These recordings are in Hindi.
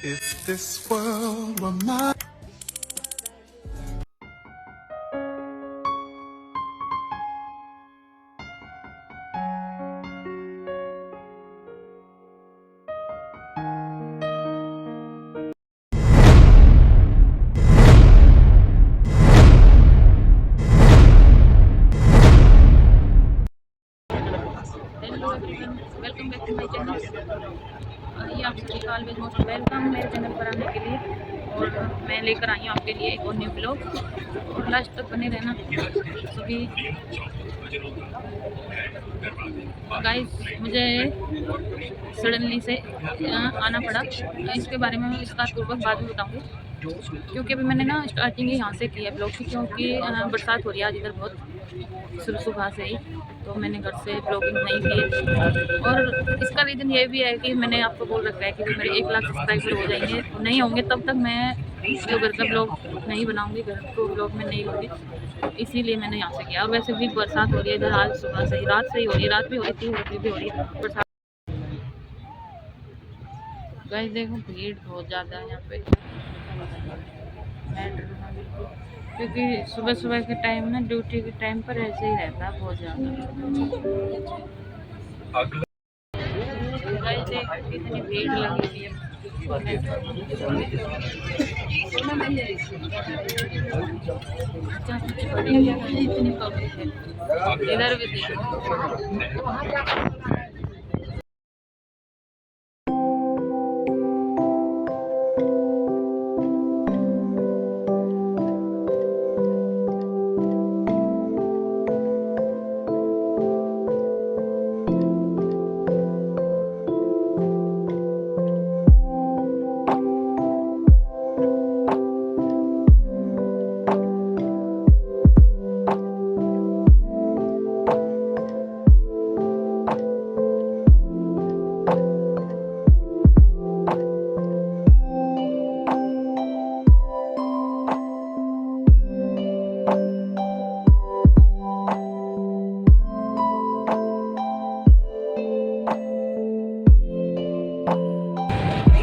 If this world were mine. Hello everyone, welcome back to my channel. ये आप सभी का ऑलवेज मोस्ट वेलकम मेरे चैनल पर आने के लिए। और मैं लेकर आई हूँ आपके लिए एक और न्यू ब्लॉग, और लास्ट तक बने रहना सभी। गाइस, मुझे सडनली से आना पड़ा, इसके बारे में मैं विस्तारपूर्वक बाद में बताऊँगी, क्योंकि अभी मैंने ना स्टार्टिंग ही यहाँ से की है ब्लॉग की, क्योंकि बरसात हो रही है आज इधर बहुत सुबह से ही, तो मैंने घर से ब्लॉगिंग नहीं की है। और इसका रीज़न ये भी है कि मैंने आपको बोल रखा है कि जब मेरे 1 लाख सब्सक्राइबर हो जाएंगे, नहीं होंगे तब तक मैं जो घर का ब्लॉग नहीं बनाऊंगी, घर को ब्लॉग में नहीं लूँगी, इसीलिए मैंने यहाँ से किया। और वैसे भी बरसात हो रही है इधर, आज सुबह से ही, रात से ही हो रही है, रात भी हो रही थी, होती भी हो रही है बरसात। गाइस देखो, भीड़ बहुत ज़्यादा है यहाँ पे मेट्रो में, बिल्कुल, क्योंकि सुबह सुबह के टाइम ना, ड्यूटी के टाइम पर ऐसे ही रहता है बहुत ज़्यादा। गाइस देखो कितनी भीड़ लगी हुई है, इतनी पब्लिक है। इधर भी देखो,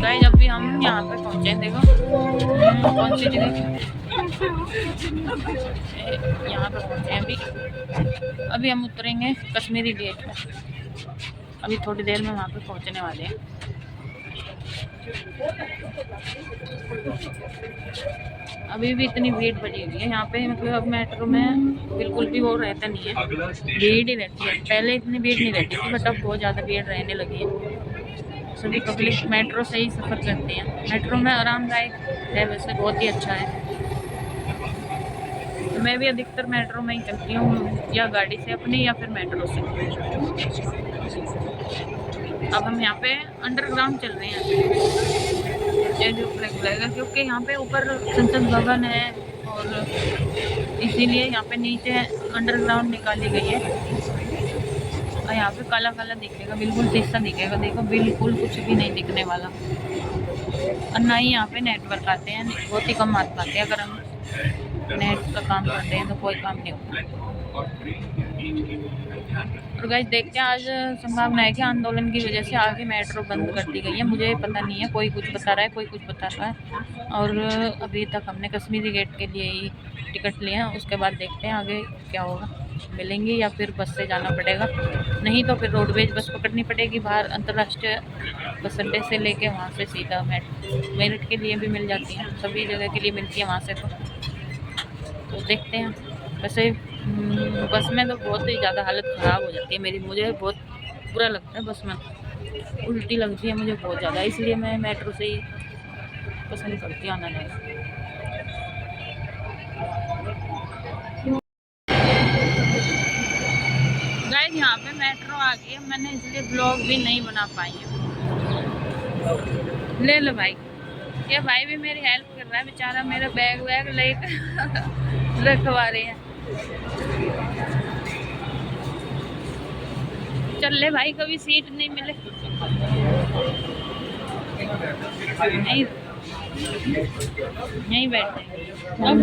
गाइस अभी हम यहाँ पे पहुँचे हैं, देखो कौन सी जगह, यहाँ पे पहुँचे हैं अभी हम उतरेंगे कश्मीरी गेट पे। अभी थोड़ी देर में वहाँ पे पहुँचने वाले हैं। अभी भी इतनी भीड़ बनी हुई है यहाँ पे, मतलब अब मेट्रो में बिल्कुल भी वो रहता नहीं है, भीड़ ही रहती है। पहले इतनी भीड़ नहीं रहती थी, बट अब बहुत ज़्यादा भीड़ रहने लगी है। सभी पब्लिक मेट्रो से ही सफ़र करते हैं। मेट्रो में आरामदायक है, वैसे बहुत ही अच्छा है। तो मैं भी अधिकतर मेट्रो में ही चलती हूँ, या गाड़ी से अपनी, या फिर मेट्रो से। अब हम यहाँ पे अंडरग्राउंड चल रहे हैं, ये जो फ्लैग लगेगा, क्योंकि यहाँ पे ऊपर संसद भवन है, और इसीलिए यहाँ पे नीचे अंडरग्राउंड निकाली गई है। और यहाँ पे काला काला दिखेगा, बिल्कुल शीशा दिखेगा, देखो बिल्कुल कुछ भी नहीं दिखने वाला। और ना ही यहाँ पे नेटवर्क आते हैं, बहुत ही कम आते हैं। अगर हम नेट का काम करते हैं तो कोई काम नहीं होता। और गाइस देखते हैं, आज संभावना है कि आंदोलन की वजह से आगे मेट्रो बंद कर दी गई है। मुझे पता नहीं है, कोई कुछ बता रहा है, कोई कुछ बता रहा है। और अभी तक हमने कश्मीरी गेट के लिए ही टिकट लिए हैं, उसके बाद देखते हैं आगे क्या होगा, मिलेंगी या फिर बस से जाना पड़ेगा। नहीं तो फिर रोडवेज बस पकड़नी पड़ेगी बाहर अंतर्राष्ट्रीय बस अड्डे से लेके, वहाँ से सीधा मेरठ के लिए भी मिल जाती हैं, सभी जगह के लिए मिलती है वहाँ से। तो देखते हैं। वैसे बस में तो बहुत ही ज़्यादा हालत ख़राब हो जाती है मेरी, मुझे बहुत बुरा लगता है बस में, उल्टी लगती है मुझे बहुत ज़्यादा, इसलिए मैं मेट्रो से ही पसंद करती हूँ आना जाना। गाइस यहाँ पे मेट्रो आ गई है, मैंने इसलिए ब्लॉग भी नहीं बना पाई है। ले लो भाई, ये भाई भी मेरी हेल्प कर रहा है बेचारा, मेरा बैग वैग लेकर रखवा रहे हैं। चल ले भाई, कभी सीट नहीं मिले नहीं, यहीं बैठे अब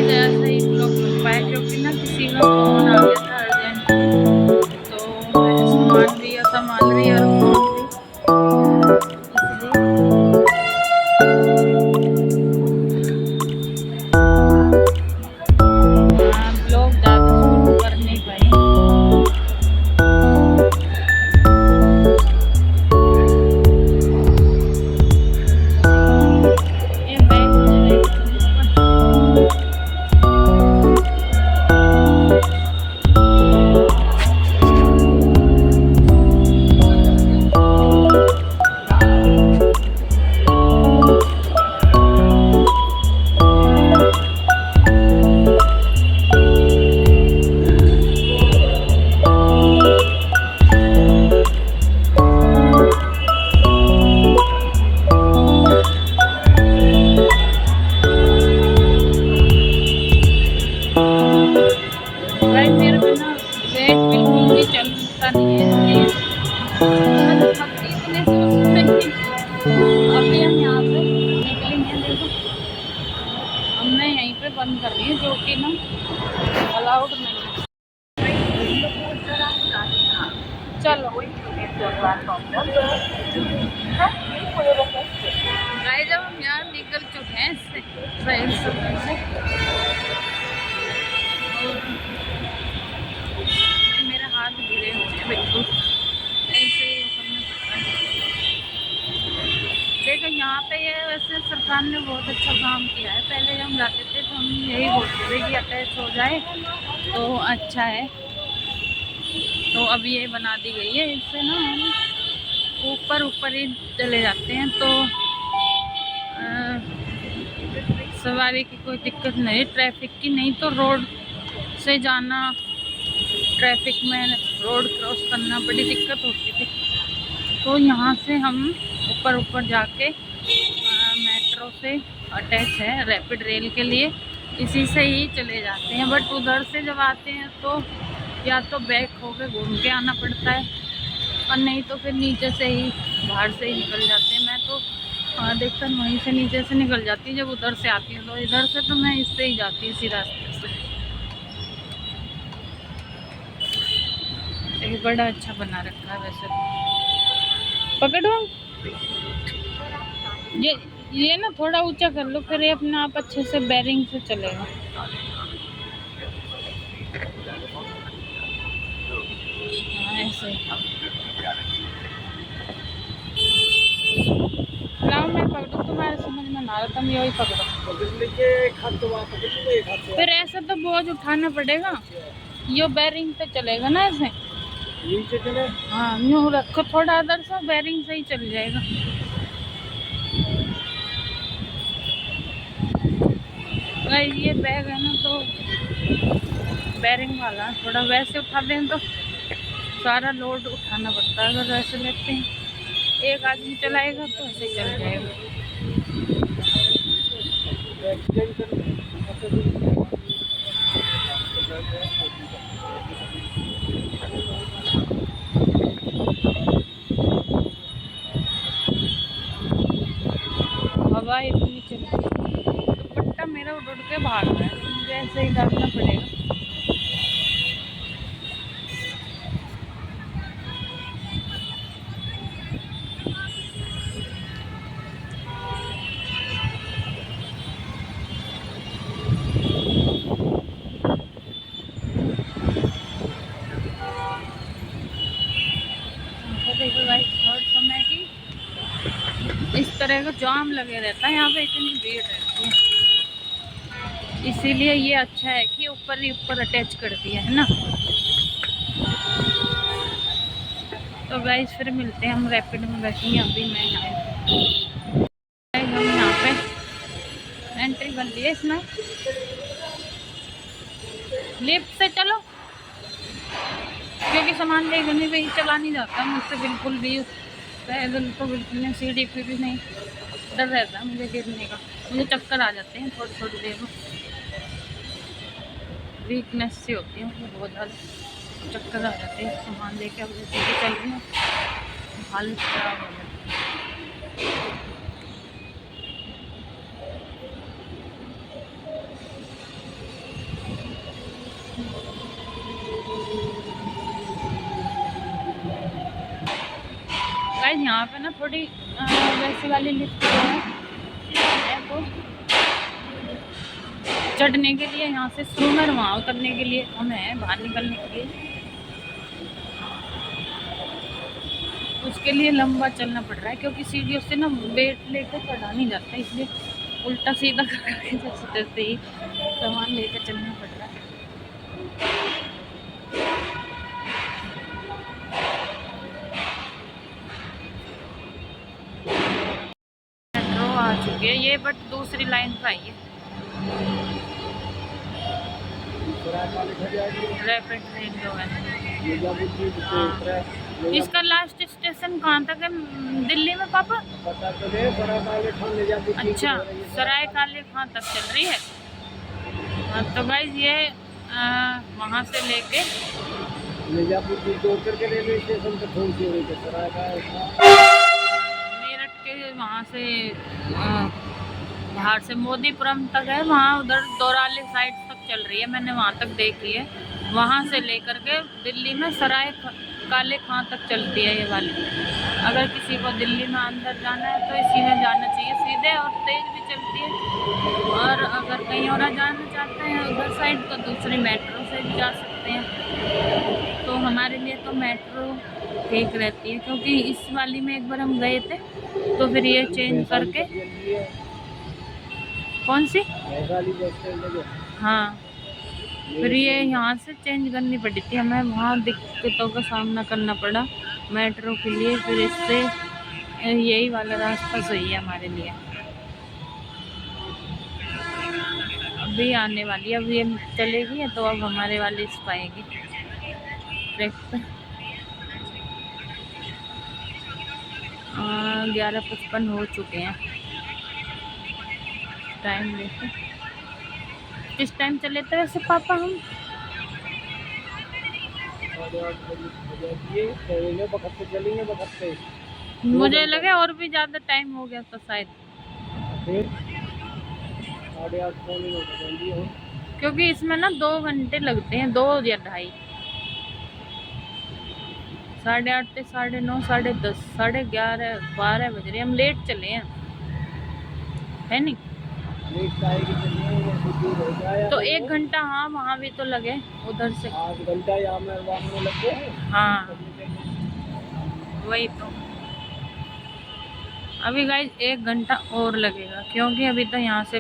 जैसे ही ब्लॉग बन पाया क्योंकि ना किसी का फोन आ गया था अर्जेंट, तो मैंने सामान भी या संभाल रही और फोन भी, इसलिए ब्लॉग ज़्यादा शूट कर नहीं पाई। ये बैग भाई मेरे को ना वेट बिल्कुल भी चलता नहीं है, मैं थकती इतने से उसमें कि अभी हम यहाँ पे निकलेंगे। देखो हम मैं यहीं पे बंद कर रही हूँ जो कि ना अलाउड नहीं है। चलो गाइस जब हम यहाँ निकल चुके हैं इससे ट्रेन से, मेरे हाथ गिरे हुए हैं बिल्कुल ऐसे ही करना पड़ता है। देखो यहाँ पे ये वैसे सरकार ने बहुत अच्छा काम किया है। पहले जब हम जाते थे तो हम यही बोलते थे कि अटैच हो जाए तो अच्छा है, तो अब ये बना दी गई है। इससे ना हम ऊपर ही चले जाते हैं तो सवारी की कोई दिक्कत नहीं, ट्रैफिक की। नहीं तो रोड से जाना, ट्रैफिक में रोड क्रॉस करना बड़ी दिक्कत होती थी। तो यहाँ से हम ऊपर जाके मेट्रो से अटैच है रैपिड रेल के लिए, इसी से ही चले जाते हैं। बट उधर से जब आते हैं तो या तो बैक होके घूम के आना पड़ता है और नहीं तो फिर नीचे से ही बाहर से ही निकल जाते हैं। मैं तो देखकर वहीं से नीचे से निकल जाती हूँ जब उधर से आती हूँ। तो इधर से तो मैं इससे ही जाती हूँ इसी रास्ते से। ये बड़ा अच्छा बना रखा है वैसे। पकड़ो ये ना थोड़ा ऊंचा कर लो, फिर ये अपने आप अच्छे से बेरिंग से चलेगा। ऐसे लाओ मैं पकड़ू, तुम्हारे समझ में ना आ रहा, तुम यही पकड़ो। फिर ऐसा तो बोझ उठाना पड़ेगा, यो बैरिंग पे चलेगा ना ऐसे। नीचे चले, हाँ यूँ रखो थोड़ा इधर से, बैरिंग से ही चल जाएगा। गाइस ये बैग है ना तो बैरिंग वाला, थोड़ा वैसे उठा दें तो सारा लोड उठाना पड़ता है, अगर वैसे लेते हैं एक आदमी चलाएगा तो ऐसे ही चल जाएगा। हवा इतनी चल रही है, दुपट्टा मेरा उड़ उड़ के भाग रहा है, मुझे ऐसे ही डालना पड़ेगा। देखो गाइस हर समय की इस तरह का जाम लगे रहता है, यहाँ पे इतनी भीड़ रहती है, इसीलिए ये अच्छा है कि ऊपर ही ऊपर अटैच कर दिया है ना। तो गाइस फिर मिलते हैं, हम रैपिड में बैठेंगे, अभी मैं हम यहाँ पे एंट्री कर ली है इसमें, लिफ्ट से चलो क्योंकि सामान लेकर नहीं भाई चला नहीं जाता मुझसे बिल्कुल भी, पैदल तो बिल्कुल नहीं, सीढ़ी पे भी नहीं, डर रहता है मुझे गिरने का, मुझे चक्कर आ जाते हैं थोड़ी थोड़ी देर में, वीकनेस सी होती है मुझे बहुत ज़्यादा, चक्कर आ जाते हैं। सामान लेके अब सीढ़ी चल रही हूँ, हालत खराब हो जाती है। गाइस यहाँ पे ना थोड़ी वैसी वाली लिफ्ट है तो चढ़ने के लिए यहाँ से स्रूमर, वहाँ उतरने के लिए हमें बाहर निकलने के लिए, उसके लिए लंबा चलना पड़ रहा है क्योंकि सीढ़ियों से ना वेट लेकर चढ़ा नहीं जाता, इसलिए उल्टा सीधा करके जैसे तैसे ही सामान लेकर चलना पड़ रहा है। मेट्रो आ चुकी है ये, बट दूसरी लाइन पर आई है, रैपिड ट्रेन जो है। हाँ। इसका लास्ट स्टेशन कहाँ तक है दिल्ली में पापा? अच्छा सराय काले खां तक चल रही है। हाँ तो गाइज ये वहाँ से लेके मेरठ के वहाँ से बाहर से मोदीपुरम तक है, वहाँ उधर दौराले साइड तक चल रही है, मैंने वहाँ तक देखी है। वहाँ से लेकर के दिल्ली में सराय काले खां तक चलती है ये वाली। अगर किसी को दिल्ली में अंदर जाना है तो इसी में जाना चाहिए सीधे, और तेज़ भी चलती है, और अगर कहीं और जाना चाहते हैं उधर साइड तो दूसरी मेट्रो से भी जा सकते हैं। तो हमारे लिए तो मेट्रो ठीक रहती है, क्योंकि इस वाली में एक बार हम गए थे तो फिर ये चेंज करके, कौन सी? हाँ फिर ये यहाँ से चेंज करनी पड़ी थी हमें, वहाँ दिक्कतों का सामना करना पड़ा मेट्रो के लिए, फिर इससे यही वाला रास्ता सही है हमारे लिए। अभी आने वाली है, अब ये चलेगी तो अब हमारे वाली इस पाएगी ट्रैक पे। 11:55 हो चुके हैं, टाइम देखो किस टाइम चले थे वैसे पापा हम? मुझे लगे और भी ज़्यादा टाइम हो गया था शायद, क्योंकि इसमें ना 2 घंटे लगते हैं, 2 या 2.5, 8:30 से 9:30, 10:30, 11:30, 12 बज रहे, हम लेट चले हैं है नहीं? तो 1 घंटा हाँ वहाँ भी तो लगे, उधर से 8 घंटा यहाँ में लगे। हाँ वही तो अभी गाइस 1 घंटा और लगेगा, क्योंकि अभी तो यहाँ से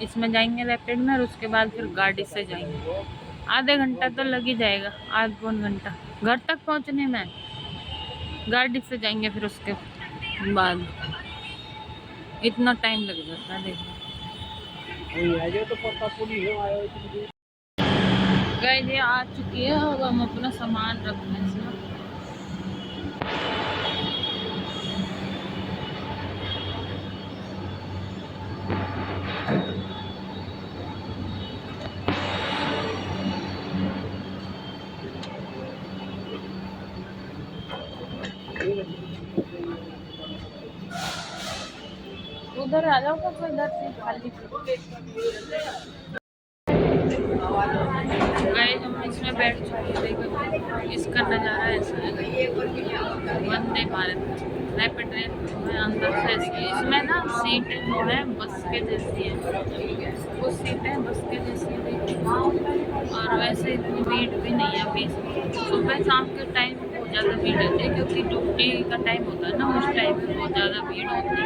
इसमें जाएंगे रैपिड में, और उसके बाद फिर गाड़ी से जाएंगे। आधे घंटा तो लग ही जाएगा, आध पौन घंटा घर तक पहुँचने में। गाड़ी से जाएंगे फिर उसके बाद इतना टाइम लग जाता है। देखो गाइस ये आ चुकी है, अब हम अपना सामान रख रहे हैं इसमें। उधर आ जाओ, तो इधर से खाली गाइस हम इसमें बैठ चुके हैं। देखो इसका नज़ारा ऐसा है, वंदे भारत रैपिड ट्रेन में अंदर से इसमें ना सीटें जो है बस के जैसी है, वो सीटें बस के जैसी है। और वैसे इतनी भीड़ भी नहीं है अभी। सुबह शाम के टाइम बहुत ज़्यादा भीड़ रहती है, क्योंकि ड्यूटी का टाइम होता है ना, उस टाइम में बहुत ज़्यादा भीड़ होती है।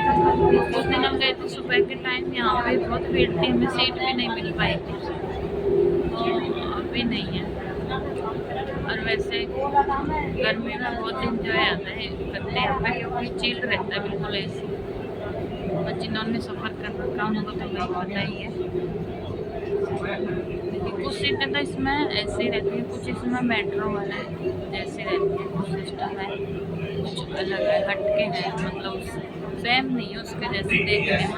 उस दिन हम गए थे सुबह के टाइम, यहाँ पे बहुत भीड़ थी, हमें सीट भी नहीं मिल पाई थी, तो अभी नहीं है। और वैसे गर्मी में बहुत इंजॉय आता है करते हैं यहाँ पे, क्योंकि चिल रहता है बिल्कुल ऐसे। और जिन्होंने सफ़र कर रखा उनको तो भाई पता ही है। कुछ सीटें तो इसमें ऐसे ही रहती है, कुछ इसमें मेट्रो वाले जैसे रहती है, कुछ सिस्टम है कुछ अलग है, हटके है, मतलब उससे सेम नहीं है, उसके जैसे देखने में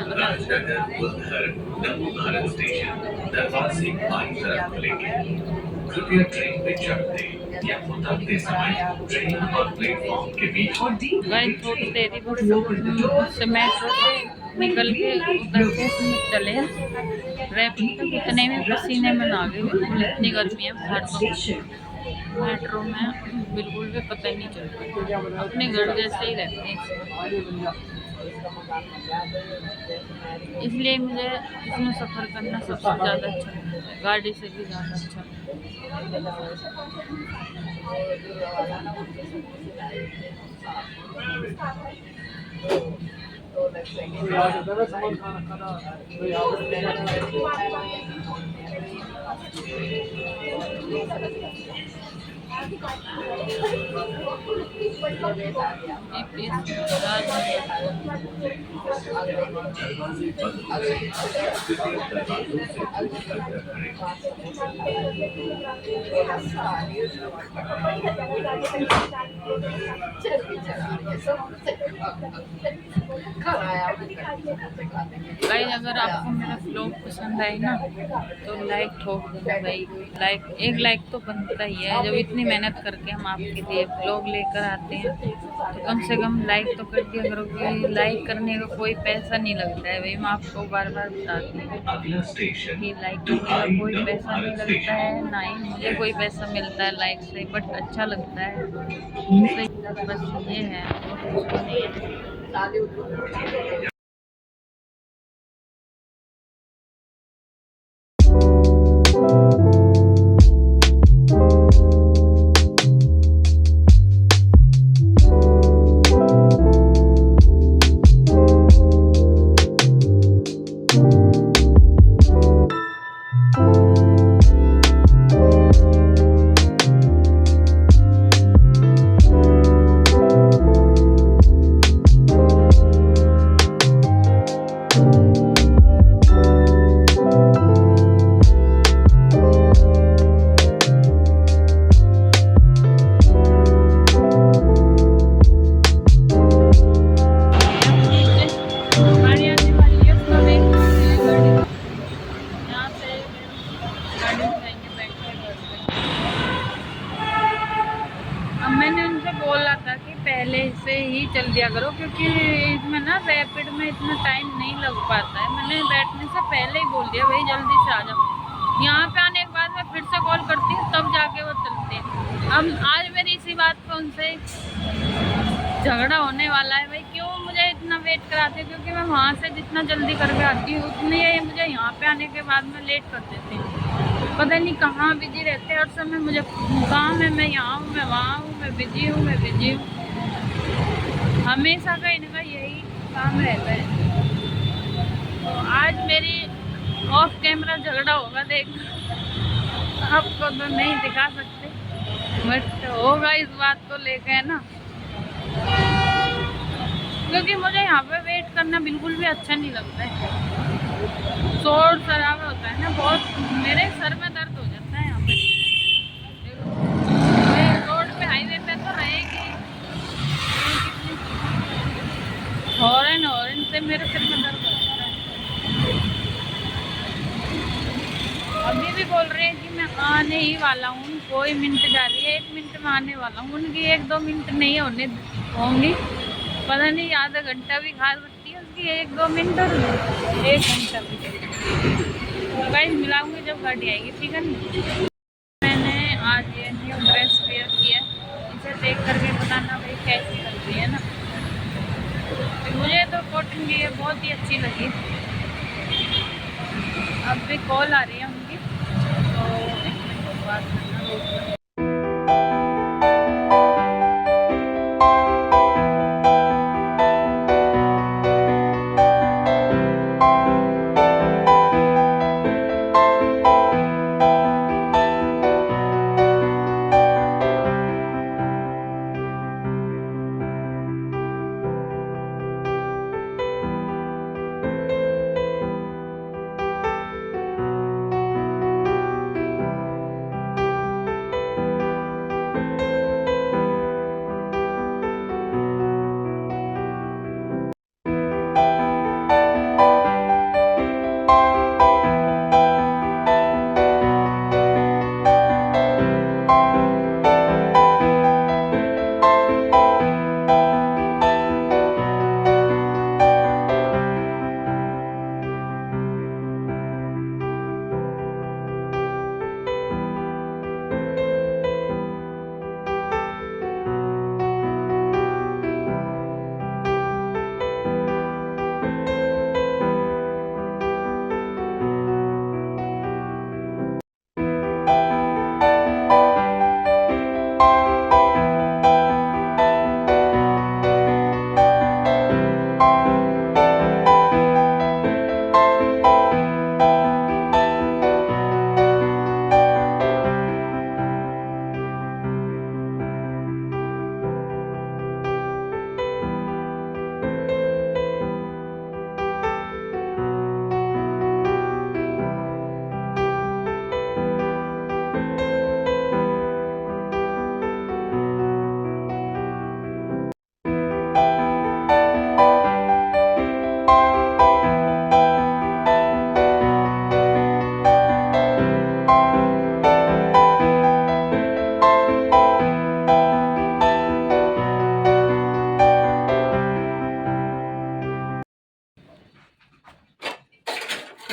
कृपया ट्रेन में चढ़ते या उतरते समय ट्रेन और प्लेटफॉर्म के बीच थोड़ी देरी से मेट्रो से निकल के उतर के चले रैपिड तक, उतने में पसीने में ना गए बिल्कुल, इतनी गर्मी है बाहर तो मेट्रो में बिल्कुल भी पता ही नहीं चलता, अपने घर जैसे ही रहते हैं। इसलिए मुझे इसमें सफ़र करना सबसे ज़्यादा अच्छा लगता है, गाड़ी से भी ज़्यादा अच्छा भाई। अगर आपको मेरा व्लॉग पसंद आए ना तो लाइक ठोक देना भाई, एक लाइक तो बनता ही है। जब इतनी मेहनत करके हम आपके लिए व्लॉग लेकर आते हैं तो कम से कम लाइक तो कर दिया करो, कि लाइक करने का कोई पैसा नहीं लगता है भाई। मैं आपको बार बार बताती हूँ कि लाइक करने का कोई पैसा नहीं लगता है, ना ही मुझे कोई पैसा मिलता है लाइक से, बट अच्छा लगता है तो बस ये है, कुछ नहीं है। मैंने उनसे बोला था कि पहले से ही चल दिया करो, क्योंकि इसमें ना रैपिड में इतना टाइम नहीं लग पाता है। मैंने बैठने से पहले ही बोल दिया भाई जल्दी से आ जाओ। यहाँ पे आने के बाद मैं फिर से कॉल करती हूँ, तब जाके वो चलते हैं। अब आज मेरी इसी बात पे उनसे झगड़ा होने वाला है भाई, क्यों मुझे इतना वेट कराते, क्योंकि मैं वहाँ से जितना जल्दी करके आती हूँ उतनी ही मुझे यहाँ पे आने के बाद में लेट कर देते हैं। पता नहीं कहाँ बिजी रहते हैं, हर समय मुझे काम है, मैं यहाँ हूँ, मैं वहाँ हूँ, मैं बिजी हूँ, मैं बिजी हूँ। हमेशा का इनका यही काम रहता है। तो आज मेरी ऑफ कैमरा झगड़ा होगा, देख आपको तो नहीं दिखा सकते, बट होगा इस बात को लेकर, है ना। क्योंकि मुझे यहाँ पे वेट करना बिल्कुल भी अच्छा नहीं लगता है। शोर शराबा होता है ना बहुत, मेरे सर में दर्द हो जाता है यहाँ पे। रोड पे हाईवे पे तो रहेगी, हॉर्न हॉर्न से मेरे सिर में दर्द हो जाता है। अभी भी बोल रहे हैं कि मैं आने ही वाला हूँ, कोई मिनट जा रही है, 1 मिनट में आने वाला हूँ। उनकी 1-2 मिनट नहीं होंगी, पता नहीं आधा घंटा भी खा सकती है उसकी 1-2 मिनट, और 1 घंटा भी। तो गाइस मिलाऊंगी जब गाड़ी आएगी, ठीक है ना। मैंने आज ये न्यू ड्रेस वेयर किया, इसे देख करके बताना भाई कैसी लग रही है ना। मुझे तो कॉटन की ये बहुत ही अच्छी लगी। अब भी कॉल आ रही है उनकी, तो 1 मिनट बात करना।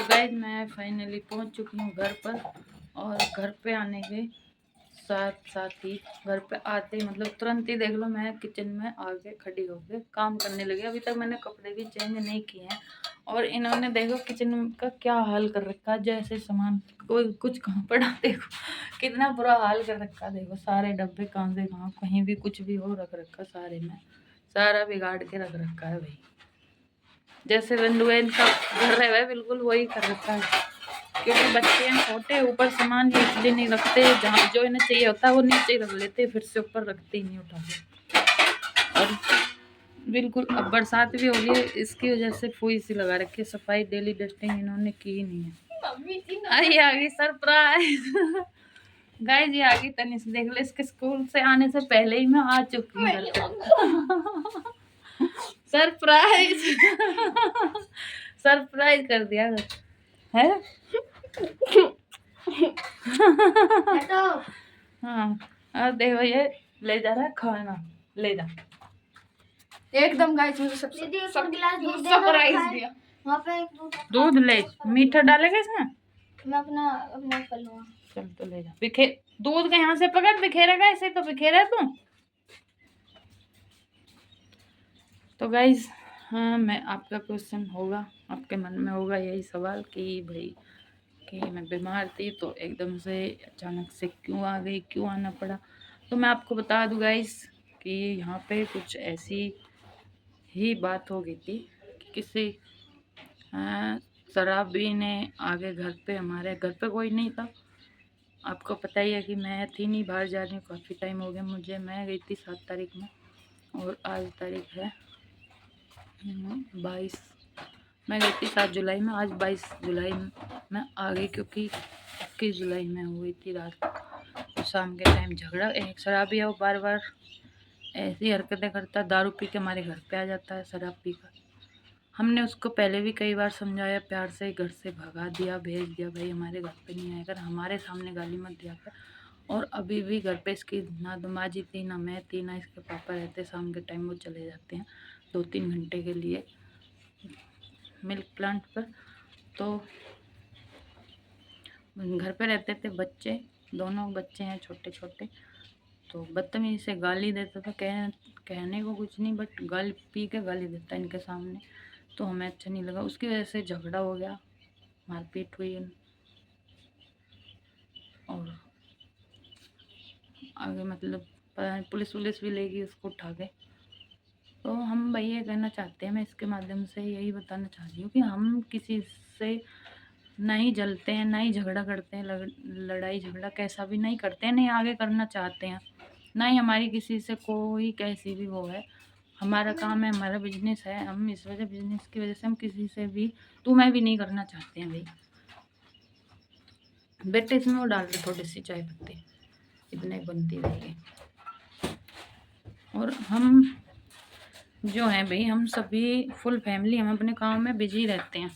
गाइस मैं फाइनली पहुंच चुकी हूँ घर पर, और घर पे आने के साथ साथ ही घर पे आते ही मतलब तुरंत ही देख लो मैं किचन में आके खड़ी होके काम करने लगी। अभी तक मैंने कपड़े भी चेंज नहीं किए हैं, और इन्होंने देखो किचन का क्या हाल कर रखा है, जैसे सामान कोई कुछ कहाँ पड़ा, देखो कितना बुरा हाल कर रखा। देखो सारे डब्बे कहाँ से कहाँ, कहीं भी कुछ भी हो रख रखा, सारे में सारा बिगाड़ के रख रखा है भाई। जैसे रंडुएन का घर है बिल्कुल वही कर रखा है, क्योंकि बच्चे हैं छोटे, ऊपर सामान इसलिए नहीं रखते, जहाँ जो इन्हें चाहिए होता है वो नीचे ही रख लेते, फिर से ऊपर रखते ही नहीं उठा के। और बिल्कुल अब बरसात भी हो गई है, इसकी वजह से फुई सी लगा रखी है, सफाई डेली डस्टिंग इन्होंने की ही नहीं है। आई आ गई सरप्राइज गाइस, ये आ गई तनिष, देख लो इसके स्कूल से आने से पहले ही मैं आ चुकी हूँ। सरप्राइज सरप्राइज कर दिया है। हाँ और देखो ये ले जा रहा है खाना, ले जा एकदम गाइस मुझे सब सरप्राइज दिया। वहाँ पे दूध ले, मीठा डालेगा इसमें, मैं अपना कर लूँगा। चल तो ले जा, बिखेर दूध का यहाँ से पकड़, बिखेरेगा ऐसे तो बिखेरा तू। तो गाइज हाँ, मैं आपका क्वेश्चन होगा, आपके मन में होगा यही सवाल कि भाई कि मैं बीमार थी तो एकदम से अचानक से क्यों आ गई, क्यों आना पड़ा। तो मैं आपको बता दूं गाइज कि यहाँ पे कुछ ऐसी ही बात हो गई थी किसी शराबी ने आगे घर पे, हमारे घर पे कोई नहीं था। आपको पता ही है कि मैं थी नहीं, बाहर जा रही हूँ, काफ़ी टाइम हो गया मुझे। मैं गई थी 7 तारीख में और आज तारीख है 22। मैं गई थी 7 जुलाई में, आज 22 जुलाई में आ गई, क्योंकि 21 जुलाई में हुई थी रात तो शाम के टाइम झगड़ा। एक शराबी है, वो बार बार ऐसी हरकतें करता, दारू पी के हमारे घर पे आ जाता है शराब पी कर। हमने उसको पहले भी कई बार समझाया, प्यार से घर से भगा दिया, भेज दिया, भाई हमारे घर पे नहीं आएगा, हमारे सामने गाली मत दिया कर। और अभी भी घर पे इसकी ना दमाजी थी, ना मैं थी, ना इसके पापा रहते। शाम के टाइम वो चले जाते हैं 2-3 घंटे के लिए मिल्क प्लांट पर। तो घर पे रहते थे बच्चे, दोनों बच्चे हैं छोटे छोटे। तो बदतमीजी से गाली देता था, कहने को कुछ नहीं, बट गाली पी के गाली देता इनके सामने। तो हमें अच्छा नहीं लगा, उसकी वजह से झगड़ा हो गया, मारपीट हुई और आगे मतलब पता नहीं पुलिस भी लेगी उसको उठा के। तो हम भाई ये कहना चाहते हैं, मैं इसके माध्यम से यही बताना चाह रही हूँ कि हम किसी से नहीं जलते हैं, ना ही झगड़ा करते हैं, लड़ाई झगड़ा कैसा भी नहीं करते हैं, नहीं आगे करना चाहते हैं, ना ही हमारी किसी से कोई कैसी भी वो है। हमारा काम है, हमारा बिजनेस है, हम इस वजह बिजनेस की वजह से हम किसी से भी मैं भी नहीं करना चाहते हैं भाई। बेटे इसमें वो डाल दे थोड़ी सी चाय पत्ती, इतने बनती रहेगी। और हम जो हैं भाई, हम सभी फुल फैमिली हम अपने काम में बिजी रहते हैं।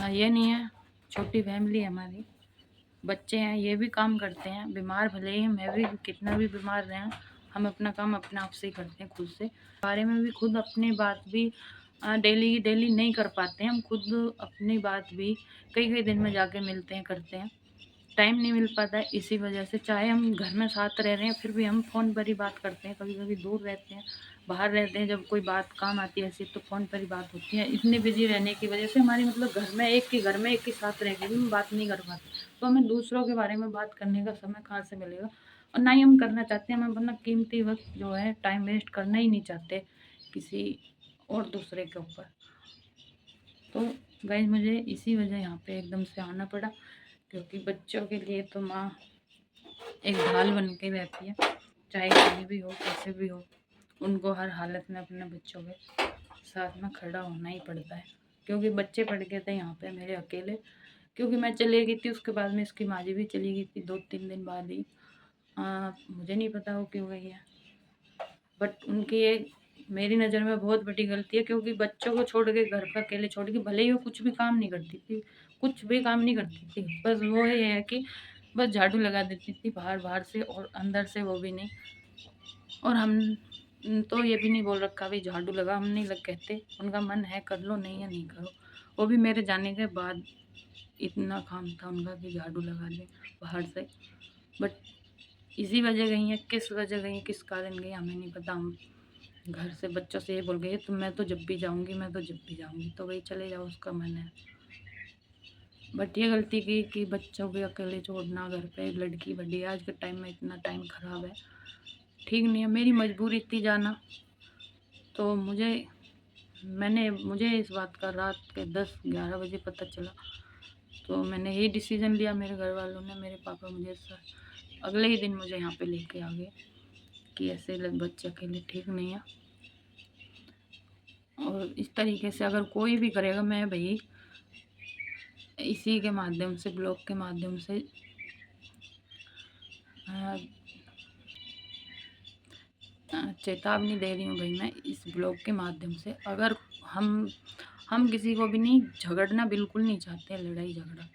ये नहीं है, छोटी फैमिली है हमारी, बच्चे हैं, ये भी काम करते हैं, बीमार भले ही मैं भी कितना भी बीमार रहें, हम अपना काम अपने आप से ही करते हैं खुद से। बारे में भी खुद अपनी बात भी डेली नहीं कर पाते हैं हम, खुद अपनी बात भी कई कई दिन में जाके मिलते हैं, करते हैं, टाइम नहीं मिल पाता है इसी वजह से। चाहे हम घर में साथ रह रहे हैं फिर भी हम फ़ोन पर ही बात करते हैं, कभी कभी दूर रहते हैं, बाहर रहते हैं, जब कोई बात काम आती है ऐसी तो फ़ोन पर ही बात होती है। इतने बिजी रहने की वजह से हमारी मतलब घर में एक ही साथ रह के भी हम बात नहीं कर पाते। तो हमें दूसरों के बारे में बात करने का समय कहाँ से मिलेगा, और ना ही हम करना चाहते हैं। हम अपना कीमती वक्त जो है टाइम वेस्ट करना ही नहीं चाहते किसी और दूसरे के ऊपर। तो गाइस मुझे इसी वजह यहाँ पे एकदम से आना पड़ा, क्योंकि बच्चों के लिए तो माँ एक ढाल बन के रहती है, चाहे कहीं भी हो कैसे भी हो, उनको हर हालत में अपने बच्चों के साथ में खड़ा होना ही पड़ता है। क्योंकि बच्चे पढ़ गए थे यहाँ पे मेरे अकेले, क्योंकि मैं चली गई थी उसके बाद में इसकी माँ जी भी चली गई थी 2-3 दिन बाद ही। मुझे नहीं पता वो क्यों गई है, बट उनकी ये मेरी नज़र में बहुत बड़ी गलती है, क्योंकि बच्चों को छोड़ के घर पर अकेले छोड़ के, भले ही वो कुछ भी काम नहीं करती थी, कुछ भी काम नहीं करती थी, बस वो ये है कि बस झाड़ू लगा देती थी बाहर से, और अंदर से वो भी नहीं। और हम तो ये भी नहीं बोल रखा भाई झाड़ू लगा, हम नहीं लग कहते, उनका मन है कर लो, नहीं है नहीं करो। वो भी मेरे जाने के बाद इतना काम था उनका कि झाड़ू लगा दें बाहर से, बट इसी वजह गई हैं, किस वजह गई, किस कारण गई हमें नहीं पता। हम घर से बच्चों से ये बोल गई तो मैं तो जब भी जाऊंगी, मैं तो जब भी जाऊंगी, तो भाई चले जाओ, उसका मन है। बट ये गलती की कि बच्चों के अकेले छोड़ना घर पे, लड़की बड़ी है, आज के टाइम में इतना टाइम ख़राब है, ठीक नहीं है। मेरी मजबूरी थी जाना, तो मुझे इस बात का रात के 10-11 बजे पता चला, तो मैंने यही डिसीज़न लिया। मेरे घर वालों ने, मेरे पापा मुझे अगले ही दिन मुझे यहाँ पे लेके आ गए कि ऐसे बच्चे अकेले ठीक नहीं है। और इस तरीके से अगर कोई भी करेगा, मैं भाई इसी के माध्यम से, ब्लॉग के माध्यम से चेतावनी दे रही हूँ भाई, मैं इस ब्लॉग के माध्यम से। अगर हम किसी को भी नहीं झगड़ना बिल्कुल नहीं चाहते, लड़ाई झगड़ा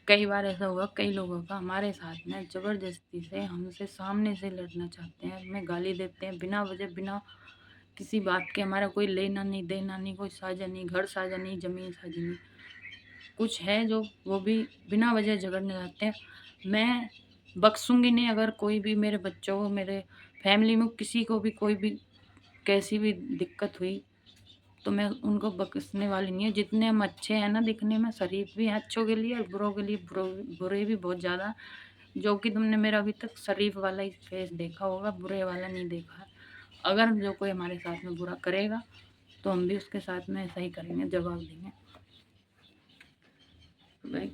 कई बार ऐसा हुआ, कई लोगों का हमारे साथ में ज़बरदस्ती से हमसे सामने से लड़ना चाहते हैं, हमें गाली देते हैं बिना वजह, बिना किसी बात के। हमारा कोई लेना नहीं देना नहीं, कोई साझा नहीं, घर साझा नहीं, ज़मीन साझा नहीं, कुछ है जो वो भी बिना वजह झगड़ने जाते हैं। मैं बख्शूँगी नहीं, अगर कोई भी मेरे बच्चों को, मेरे फैमिली में किसी को भी कोई भी कैसी भी दिक्कत हुई तो मैं उनको बख्शने वाली नहीं है। जितने हम अच्छे हैं ना दिखने में, शरीफ भी हैं अच्छों के लिए, और बुरों के लिए बुरे भी बहुत ज़्यादा, जो कि तुमने मेरा अभी तक शरीफ वाला ही फेस देखा होगा, बुरे वाला नहीं देखा है। अगर जो कोई हमारे साथ में बुरा करेगा तो हम भी उसके साथ में ऐसा ही करेंगे, जवाब देंगे। भाई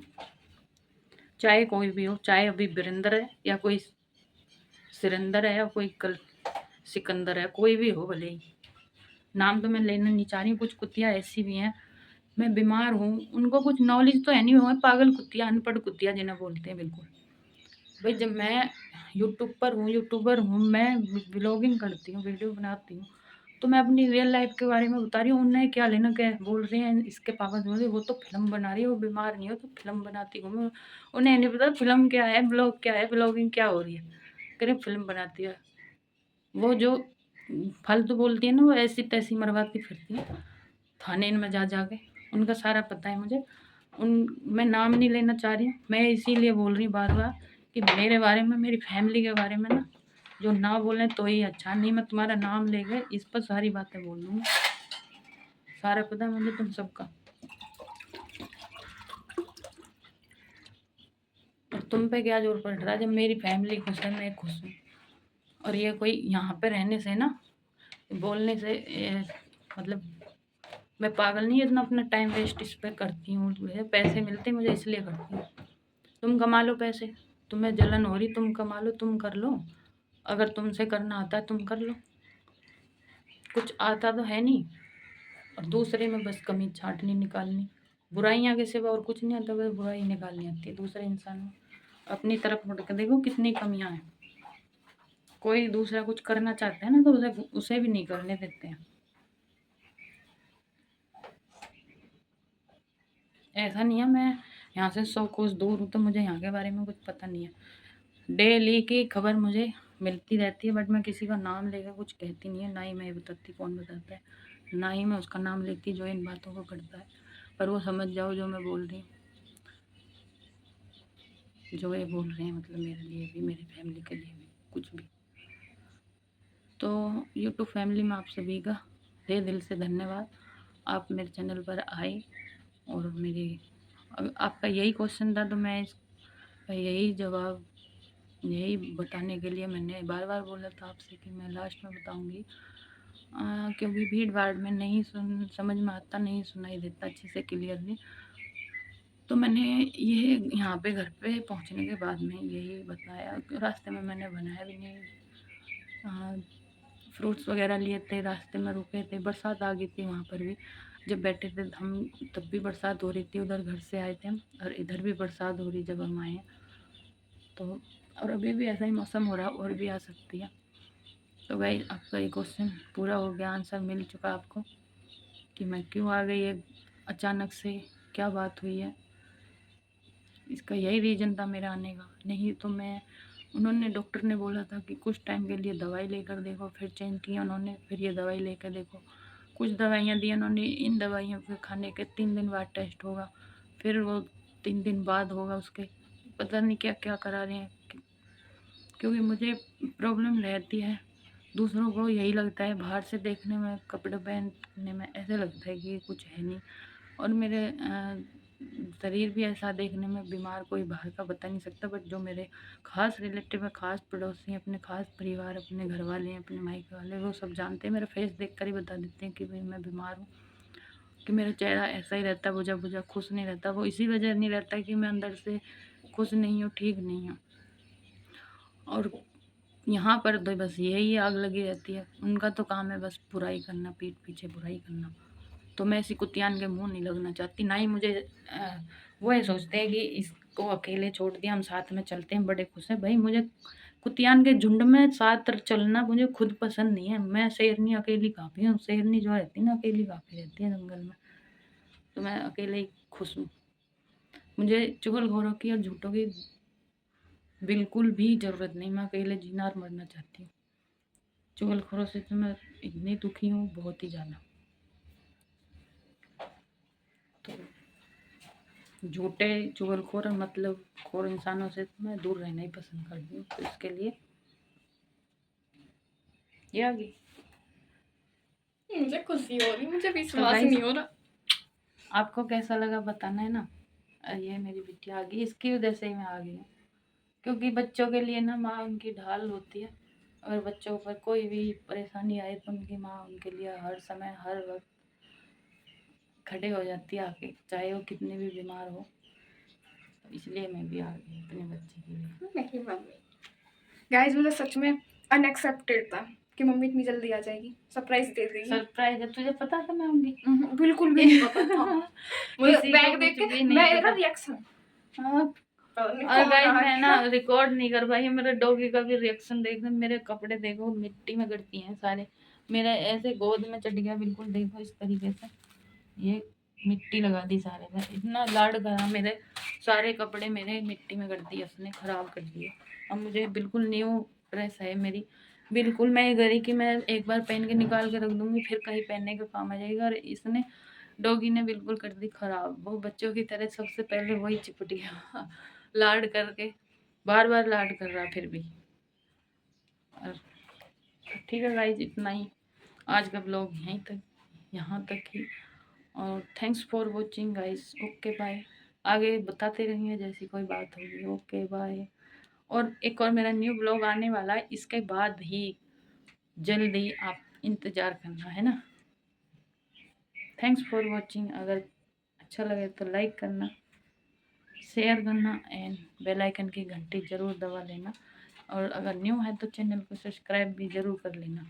चाहे कोई भी हो, चाहे अभी वीरेंद्र है या कोई सुरेंद्र है या कोई कल सिकंदर है, कोई भी हो भले ही, नाम तो मैं लेना नहीं चाह रही हूँ। कुछ कुत्तियाँ ऐसी भी हैं, मैं बीमार हूँ, उनको कुछ नॉलेज तो है नहीं, हुआ पागल कुत्तियाँ, अनपढ़ कुत्तियाँ जिन्हें बोलते हैं बिल्कुल। भाई जब मैं यूट्यूबर हूँ, मैं ब्लॉगिंग करती हूँ, वीडियो बनाती हूँ, तो मैं अपनी रियल लाइफ के बारे में बता रही हूँ। उन्हें क्या लेना, क्या बोल रहे हैं इसके पापा बोल रहे, वो तो फिल्म बना रही है, वो बीमार नहीं हो तो फिल्म बनाती हूँ। उन्हें नहीं पता फिल्म क्या है, ब्लॉग क्या है, ब्लॉगिंग क्या हो रही है, कह रहे फिल्म बनाती है। वो जो फालतू बोलती है ना, वो ऐसी तैसी मरवाती फिरती है थाने में जा के, उनका सारा पता है मुझे। मैं नाम नहीं लेना चाह रही हूँ, मैं इसीलिए बोल रही हूँ बार बार कि मेरे बारे में, मेरी फैमिली के बारे में ना जो ना बोलें तो ही अच्छा, नहीं मैं तुम्हारा नाम लेके इस पर सारी बातें बोल दूँगी। सारा पता है मुझे तुम सबका, और तुम पे क्या जोर पड़ रहा है? जब मेरी फैमिली खुश है, मैं खुश हूँ। और ये कोई यहाँ पे रहने से ना, बोलने से मतलब मैं पागल नहीं, इतना अपना टाइम वेस्ट इस पर करती हूँ। मुझे पैसे मिलते मुझे इसलिए करती हूँ। तुम कमा लो पैसे, तुम्हें जलन हो रही, तुम कमा लो, तुम कर लो, अगर तुमसे करना आता है तुम कर लो। कुछ आता तो है नहीं, और दूसरे में बस कमी छांटनी, निकालनी, बुराइयाँ के सिवा और कुछ नहीं आता, बस बुराई निकालनी आती है दूसरे इंसान में। अपनी तरफ मुड़ के देखो कितनी कमियाँ हैं। कोई दूसरा कुछ करना चाहता है ना, तो उसे भी नहीं करने देते हैं। ऐसा नहीं है मैं यहाँ से 100 कोस दूर हूँ तो मुझे यहाँ के बारे में कुछ पता नहीं है। डेली की खबर मुझे मिलती रहती है, बट मैं किसी का नाम लेकर कुछ कहती नहीं है, ना ही मैं ये बताती कौन बताता है, ना ही मैं उसका नाम लेती जो इन बातों को करता है। पर वो समझ जाओ जो मैं बोल रही हूँ, जो ये बोल रहे हैं, मतलब मेरे लिए भी, मेरी फैमिली के लिए भी, कुछ भी। तो यूट्यूब फैमिली में आप सभी का तहे दिल से धन्यवाद। आप मेरे चैनल पर आए और मेरी आपका यही क्वेश्चन था, तो मैं इसका यही जवाब, यही बताने के लिए मैंने बार बार बोला था आपसे कि मैं लास्ट में बताऊंगी। क्योंकि भीड़ भाड़ में नहीं समझ में आता, नहीं सुनाई देता अच्छे से क्लियरली, तो मैंने ये यहाँ पे घर पे पहुँचने के बाद में यही बताया। रास्ते में मैंने बनाया भी नहीं, फ्रूट्स वगैरह लिए थे, रास्ते में रुके थे, बरसात आ गई थी वहाँ पर भी, जब बैठे थे हम तब भी बरसात हो रही थी, उधर घर से आए थे हम, और इधर भी बरसात हो रही जब हम आए हैं। तो और अभी भी ऐसा ही मौसम हो रहा है, और भी आ सकती है। तो भाई आपका ये क्वेश्चन पूरा हो गया, आंसर मिल चुका आपको कि मैं क्यों आ गई है अचानक से, क्या बात हुई है। इसका यही रीज़न था मेरा आने का, नहीं तो मैं, उन्होंने, डॉक्टर ने बोला था कि कुछ टाइम के लिए दवाई लेकर देखो, फिर चेंज किया उन्होंने, फिर ये दवाई लेकर देखो। कुछ दवाइयाँ दी उन्होंने, इन दवाइयों के खाने के 3 दिन बाद टेस्ट होगा, फिर वो 3 दिन बाद होगा उसके, पता नहीं क्या क्या करा रहे हैं। क्योंकि मुझे प्रॉब्लम रहती है, दूसरों को यही लगता है बाहर से देखने में, कपड़े पहनने में ऐसे लगता है कि कुछ है नहीं, और मेरे शरीर भी ऐसा देखने में, बीमार कोई बाहर का बता नहीं सकता, बट जो मेरे खास रिलेटिव है, खास पड़ोसी हैं, अपने खास परिवार, अपने घर वाले हैं, अपने मायके वाले, वो सब जानते हैं, मेरा फेस देख कर ही बता देते हैं कि भाई मैं बीमार हूँ, कि मेरा चेहरा ऐसा ही रहता है, बुझा बुझा, खुश नहीं रहता। वो इसी वजह नहीं रहता कि मैं अंदर से खुश नहीं हूँ, ठीक नहीं हूँ। और यहाँ पर तो बस यही आग लगी रहती है, उनका तो काम है बस बुराई करना, पीठ पीछे बुराई करना। तो मैं ऐसी कुतियान के मुंह नहीं लगना चाहती, ना ही मुझे वो ये सोचते हैं कि इसको अकेले छोड़ दिया, हम साथ में चलते हैं, बड़े खुश हैं। भाई मुझे कुतियान के झुंड में साथ चलना मुझे खुद पसंद नहीं है। मैं शेरनी अकेली काफ़ी हूँ, शेरनी जो रहती है ना अकेली काफ़ी रहती है जंगल में, तो मैं अकेले ही खुश हूँ। मुझे चुगलखोरों की और झूठों की बिल्कुल भी ज़रूरत नहीं, मैं अकेले जीना और मरना चाहती हूँ। चुगलखोरों से तो मैं इतनी दुखी हूँ, बहुत ही ज़्यादा। तो झूठे चुगलखोर मतलब खोर इंसानों से तो मैं दूर रहना ही पसंद करती हूँ, तो इसके लिए ये आ गई। मुझे खुशी हो रही, मुझे तो विश्वास guys, नहीं हो रहा। आपको कैसा लगा बताना है ना। ये मेरी बिटिया आ गई, इसकी वजह से ही मैं आ गई हूँ, क्योंकि बच्चों के लिए ना माँ उनकी ढाल होती है। अगर बच्चों पर कोई भी परेशानी आए तो उनकी माँ उनके लिए हर समय हर वक्त खड़े हो जाती है आके, चाहे वो कितने भी बीमार हो। तो इसलिए मैं भी आ गई अपने बच्चे के लिए। मेरी मम्मी गाइस मुझे सच में अनएक्सेप्टेड था कि मम्मी इतनी जल्दी आ जाएगी, सरप्राइज दे देगी। सरप्राइज है, तुझे पता था मैं आऊंगी? बिल्कुल भी नहीं पता था। मुझे किसी को बैग देख कुछ के भी नहीं मेरा पता। रिएक्शन हाँ, और गाइस मैं ना रिकॉर्ड नहीं कर पाई, मेरे डॉगी का भी रिएक्शन देखना। मेरे कपड़े देखो मिट्टी में गिरती हैं सारे, मेरा ऐसे गोद में चढ़ गया बिल्कुल, देखो इस तरीके से, ये मिट्टी लगा दी सारे में। इतना लाड करा, मेरे सारे कपड़े मेरे मिट्टी में कर दिए उसने, खराब कर दिए। अब मुझे बिल्कुल न्यू ड्रेस है मेरी, बिल्कुल मैं ये करी कि मैं एक बार पहन के निकाल के रख दूंगी, फिर कहीं पहनने का काम आ जाएगा। और इसने डॉगी ने बिल्कुल कर दी खराब। वो बच्चों की तरह सबसे पहले वही चिपट गया लाड करके, बार बार लाड कर रहा फिर भी। और ठीक है गाइज, इतना ही आज का ब्लॉग यहाँ तक ही। और thanks for watching guys. Okay bye. आगे बताते रहेंगे जैसी कोई बात होगी। Okay bye. और एक और मेरा न्यू ब्लॉग आने वाला है, इसके बाद ही जल्दी, आप इंतज़ार करना है ना। Thanks for watching. अगर अच्छा लगे तो लाइक करना, शेयर करना एंड बेल आइकन की घंटी ज़रूर दबा लेना। और अगर न्यू है तो चैनल को सब्सक्राइब भी ज़रूर कर लेना।